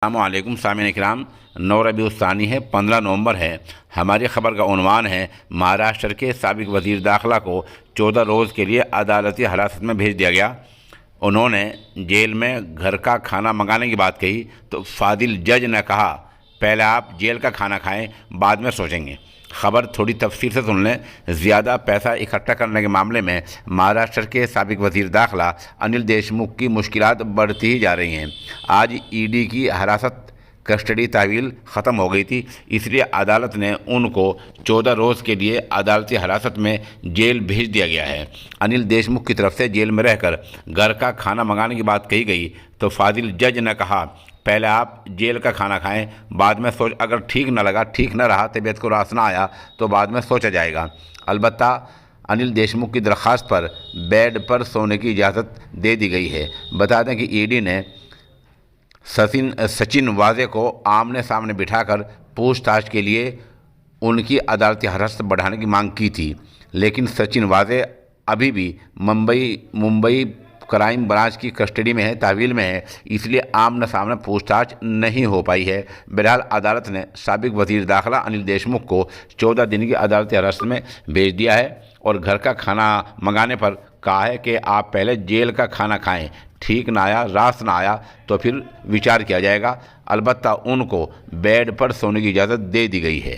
अस्सलामुअलैकुम सामीन इकराम। 9 रबीउल सानी है, 15 नवंबर है। हमारी ख़बर का उन्वान है, महाराष्ट्र के साबिक वज़ीर दाखिला को 14 रोज़ के लिए अदालती हिरासत में भेज दिया गया। उन्होंने जेल में घर का खाना मंगाने की बात कही तो फादिल जज ने कहा, पहले आप जेल का खाना खाएं, बाद में सोचेंगे। ख़बर थोड़ी तफसील से सुन लें। ज़्यादा पैसा इकट्ठा करने के मामले में महाराष्ट्र के साबिक वज़ीर दाखिला अनिल देशमुख की मुश्किलात बढ़ती ही जा रही हैं। आज ईडी की हिरासत कस्टडी तहवील ख़त्म हो गई थी, इसलिए अदालत ने उनको 14 रोज़ के लिए अदालती हिरासत में जेल भेज दिया गया है। अनिल देशमुख की तरफ से जेल में रहकर घर का खाना मंगाने की बात कही गई तो फादिल जज ने कहा, पहले आप जेल का खाना खाएं, बाद में सोच, अगर ठीक न लगा, ठीक न रहा, तबीयत को रास ना आया तो बाद में सोचा जाएगा। अलबत्ता अनिल देशमुख की दरख्वास्त पर बेड पर सोने की इजाज़त दे दी गई है। बता दें कि ईडी ने सचिन वाजे को आमने सामने बिठाकर पूछताछ के लिए उनकी अदालती हिरासत बढ़ाने की मांग की थी, लेकिन सचिन वाजे अभी भी मुंबई क्राइम ब्रांच की कस्टडी में है, तहवील में है, इसलिए आमने सामने पूछताछ नहीं हो पाई है। बहरहाल अदालत ने साबिक वज़ीर दाखिला अनिल देशमुख को 14 दिन की अदालती हिरासत में भेज दिया है और घर का खाना मंगाने पर कहा है कि आप पहले जेल का खाना खाएं, ठीक ना आया, रास ना आया तो फिर विचार किया जाएगा। अलबत्ता उनको बेड पर सोने की इजाज़त दे दी गई है।